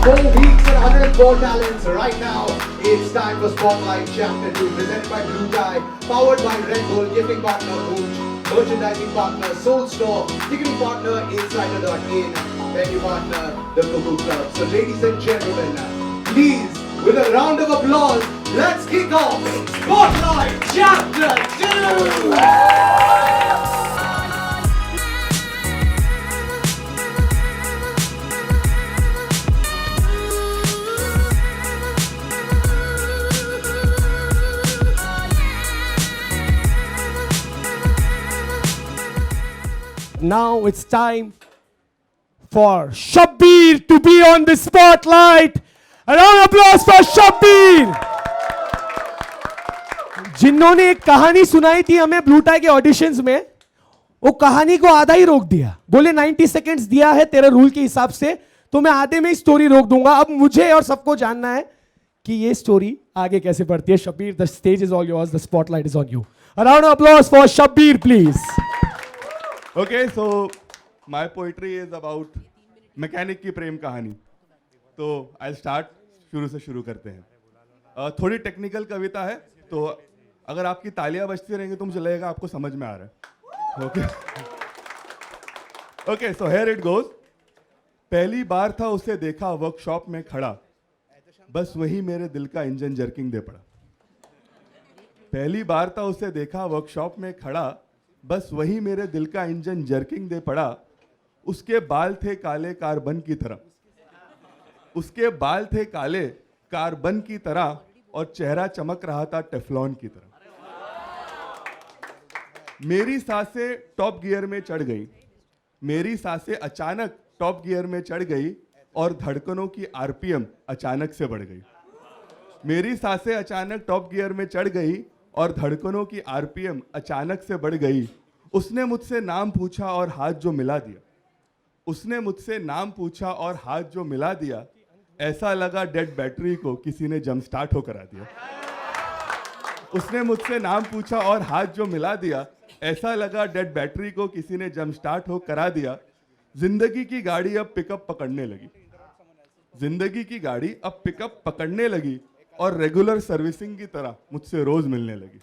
4 weeks and 104 talents. Right now, it's time for Spotlight Chapter 2, presented by Blue Tie, powered by Red Bull, gifting partner Hooch, merchandising partner Soul Store, ticketing partner Insider.in, venue partner The Cuckoo Club. So ladies and gentlemen, please, with a round of applause, let's kick off Spotlight Chapter 2! Now it's time for Shabbir to be on the spotlight. A round of applause for Shabbir. जिन्होंने एक कहानी सुनाई थी हमें blue tie के auditions में, वो कहानी को आधा ही रोक दिया. बोले 90 सेकेंड्स दिया है तेरे रूल के हिसाब से, तो मैं आधे में ही स्टोरी रोक दूंगा. अब मुझे और सबको जानना है कि ये स्टोरी आगे कैसे बढ़ती है. Shabbir, the stage is all yours, the spotlight is on you. A round of applause for Shabbir, please. Okay, so my poetry is about mechanic की प्रेम कहानी. तो I'll start, शुरू से शुरू करते हैं. थोड़ी टेक्निकल कविता है, तो अगर आपकी तालियां बजती रहेंगी तो मुझे लगेगा आपको समझ में आ रहा है. Okay? Okay, so here it goes. पहली बार था उसे देखा वर्कशॉप में खड़ा, बस वही मेरे दिल का इंजन जर्किंग दे पड़ा. पहली बार था उसे देखा वर्कशॉप में खड़ा, बस वही मेरे दिल का इंजन जर्किंग दे पड़ा. उसके बाल थे काले कार्बन की तरह, उसके बाल थे काले कार्बन की तरह, और चेहरा चमक रहा था टेफ्लॉन की तरह. मेरी सांसें टॉप गियर में चढ़ गई, मेरी सांसें अचानक टॉप गियर में चढ़ गई, और धड़कनों की आरपीएम अचानक से बढ़ गई. मेरी सांसें अचानक टॉप गियर में चढ़ गई और धड़कनों की आरपीएम अचानक से बढ़ गई. उसने मुझसे नाम पूछा और हाथ जो मिला दिया, उसने मुझसे नाम पूछा और हाथ जो मिला दिया. ऐसा लगा डेड बैटरी को किसी ने जंप स्टार्ट हो करा दिया. उसने मुझसे नाम पूछा और हाथ जो मिला दिया, ऐसा लगा डेड बैटरी को किसी ने जंप स्टार्ट हो करा दिया. जिंदगी की गाड़ी अब पिकअप पकड़ने लगी, जिंदगी की गाड़ी अब पिकअप पकड़ने लगी, और रेगुलर सर्विसिंग की तरह मुझसे रोज मिलने लगी.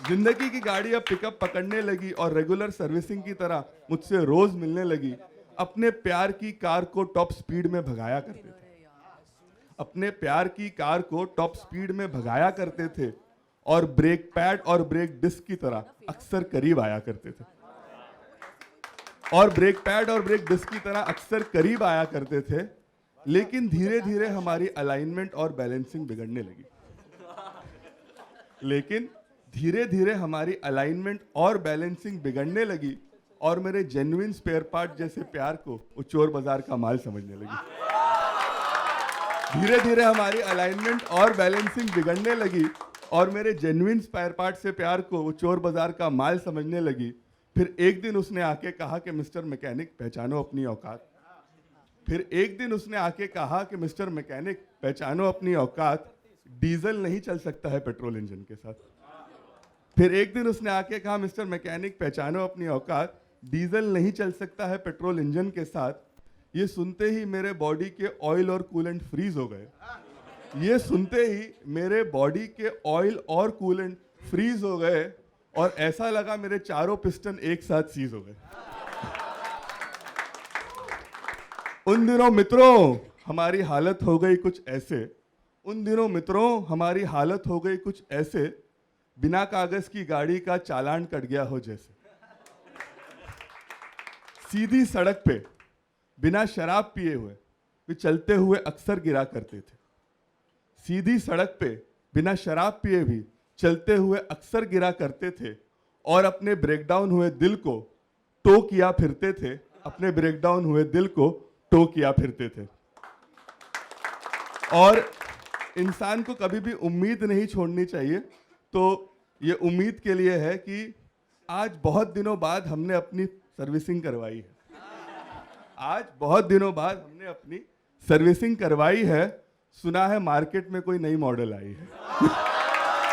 जिंदगी की गाड़ी अब पिकअप पकड़ने लगी और रेगुलर सर्विसिंग की तरह मुझसे रोज मिलने लगी. अपने प्यार की कार को टॉप स्पीड में भगाया करते थे, अपने प्यार की कार को टॉप स्पीड में भगाया करते थे, और ब्रेक पैड और ब्रेक डिस्क की तरह अक्सर करीब आया करते थे, और ब्रेक पैड और ब्रेक डिस्क की तरह अक्सर करीब आया करते थे. लेकिन धीरे धीरे हमारी अलाइनमेंट और बैलेंसिंग बिगड़ने लगी, लेकिन धीरे धीरे हमारी अलाइनमेंट और बैलेंसिंग बिगड़ने लगी, और मेरे जेन्युइन स्पेयर पार्ट जैसे प्यार को वो चोर बाजार का माल समझने लगी. धीरे धीरे हमारी अलाइनमेंट और बैलेंसिंग बिगड़ने लगी, और मेरे जेन्युइन स्पेयर पार्ट से प्यार को वो चोर बाजार का माल समझने लगी. फिर एक दिन उसने आके कहा कि मिस्टर मैकेनिक पहचानो अपनी औकात. फिर एक दिन उसने आके कहा कि मिस्टर मैकेनिक पहचानो अपनी औकात, डीजल नहीं चल सकता है पेट्रोल इंजन के साथ. फिर एक दिन उसने आके कहा मिस्टर मैकेनिक पहचानो अपनी औकात, डीजल नहीं चल सकता है पेट्रोल इंजन के साथ. ये सुनते ही मेरे बॉडी के ऑयल और कूलेंट फ्रीज हो गए. ये सुनते ही मेरे बॉडी के ऑयल और कूलेंट फ्रीज हो गए, और ऐसा लगा मेरे चारों पिस्टन एक साथ सीज हो गए. उन दिनों मित्रों हमारी हालत हो गई कुछ ऐसे, उन दिनों मित्रों हमारी हालत हो गई कुछ ऐसे, बिना कागज की गाड़ी का चालान कट गया हो जैसे. सीधी सड़क पे बिना शराब पिए हुए भी चलते हुए अक्सर गिरा करते थे. सीधी सड़क पे बिना शराब पिए भी चलते हुए अक्सर गिरा करते थे, और अपने ब्रेकडाउन हुए दिल को टो किया फिरते थे, अपने ब्रेकडाउन हुए दिल को टो किया फिरते थे. और इंसान को कभी भी उम्मीद नहीं छोड़नी चाहिए. तो ये उम्मीद के लिए है कि आज बहुत दिनों बाद हमने अपनी सर्विसिंग करवाई है, आज बहुत दिनों बाद हमने अपनी सर्विसिंग करवाई है. सुना है मार्केट में कोई नई मॉडल आई है.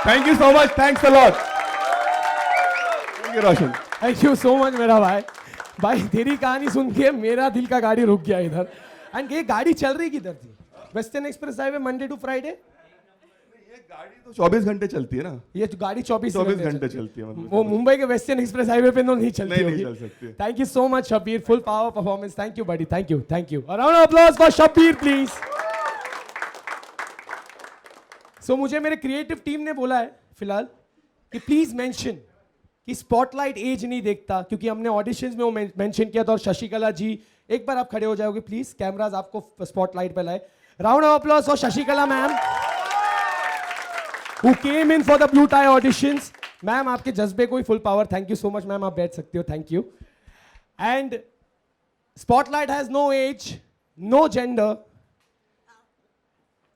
Thank you so much, thanks a lot. Thank you Roshan. Thank you so much मेरा भाई. भाई तेरी कहानी सुन के मेरा दिल का गाड़ी रुक गया इधर. एंड ये गाड़ी चल रही किधर थी? Western express highway Monday to Friday? ये गाड़ी तो 24 घंटे चलती है ना, ये तो गाड़ी 24 घंटे चलती है मतलब। वो मुंबई के वेस्टर्न एक्सप्रेस हाईवे पे तो नहीं चलती नहीं होगी। चल सकती। Thank you so much Shabbir, full power performance. Thank you buddy, thank you, thank you. A round of applause for Shabbir please. So मुझे मेरे क्रिएटिव टीम ने बोला है फिलहाल कि प्लीज मेंशन कि स्पॉटलाइट एज नहीं देखता, क्योंकि हमने ऑडिशंस में वो मेंशन किया था। और शशिकला जी, एक बार आप खड़े हो जाओगे प्लीज, कैमराज आपको स्पॉटलाइट पे लाए। Round of applause for Shashikala ma'am who came in for the blue tie auditions. Ma'am आपके जज्बे को ही full power. Thank you so much ma'am, आप बैठ सकते हो। Thank you. And spotlight has no age, no gender.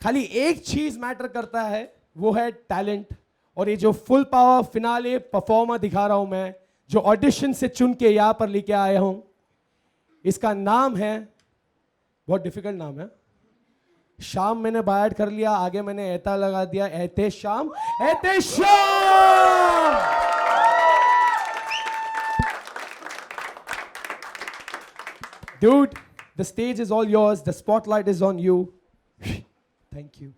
खाली एक चीज मैटर करता है, वो है टैलेंट। और ये जो फुल पावर फिनाले परफॉर्मर दिखा रहा हूं मैं, जो ऑडिशन से चुन के यहां पर लेके आया हूं, इसका नाम है, बहुत डिफिकल्ट नाम है। शाम मैंने बायट कर लिया, आगे मैंने एहता लगा दिया, एहते शाम, एहते शाम। Dude, the stage is all yours, the spotlight is on you. Thank you.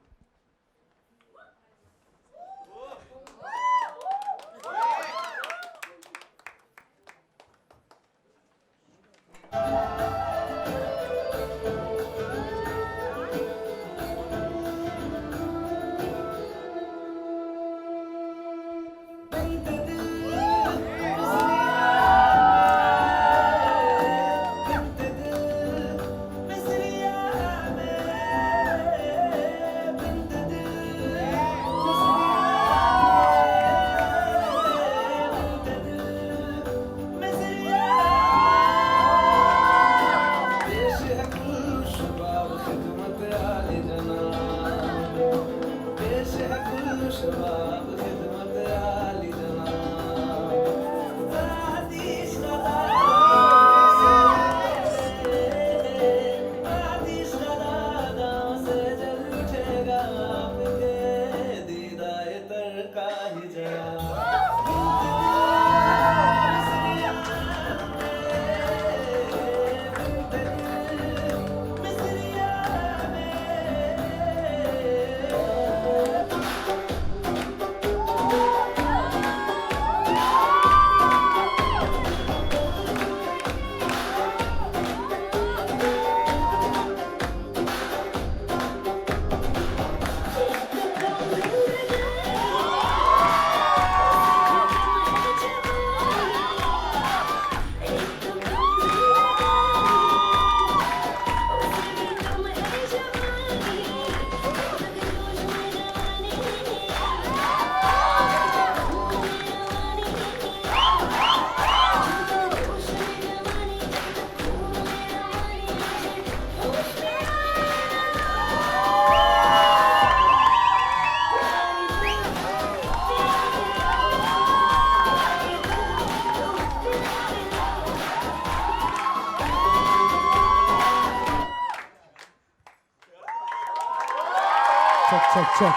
चक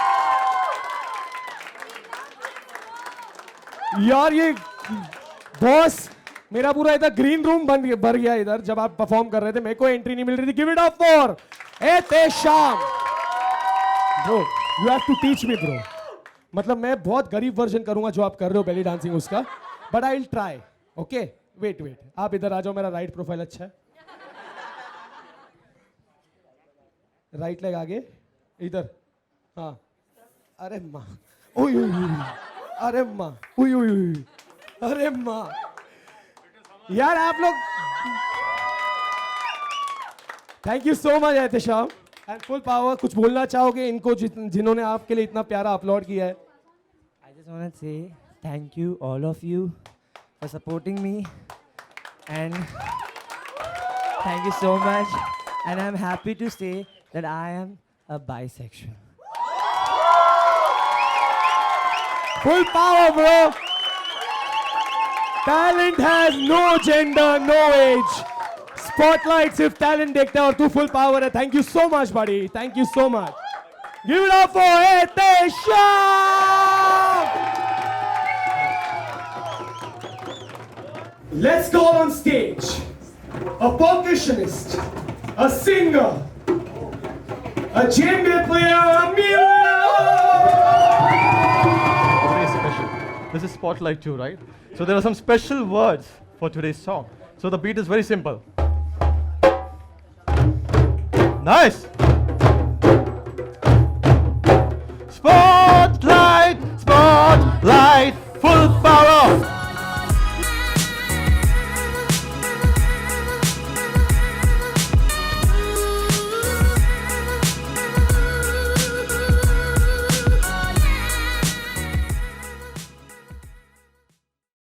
यार, ये बॉस मेरा पूरा इधर ग्रीन रूम भर गया इधर जब आप परफॉर्म कर रहे थे। मेरे को एंट्री नहीं मिल रही थी। Give it up for Ehtesham. Bro you have to teach me bro. मतलब मैं बहुत गरीब वर्जन करूंगा जो आप कर रहे हो बेली डांसिंग उसका, but I will try. Okay wait आप इधर आ जाओ, मेरा राइट प्रोफाइल अच्छा है। राइट लेग आगे इधर, हाँ। अरे माँ, ओय अरे माँ, उई अरे माँ यार आप लोग। Thank you so much Ehtesham and full power. कुछ बोलना चाहोगे इनको जिन्होंने आपके लिए इतना प्यारा अपलोड किया है? I just want to say thank you all of you for supporting me and thank you so much, and I'm happy to say that I am a bisexual. Full power bro. Talent has no gender, no age. Spotlight सिर्फ talent देखता है और तू full power है। Thank you so much बड़ी, thank you so much. Give it up for Ehtesham. Let's go on stage. A percussionist, a singer, a chamber player, Emilio. Very special. This is Spotlight 2, right? So there are some special words for today's song. So the beat is very simple. Nice.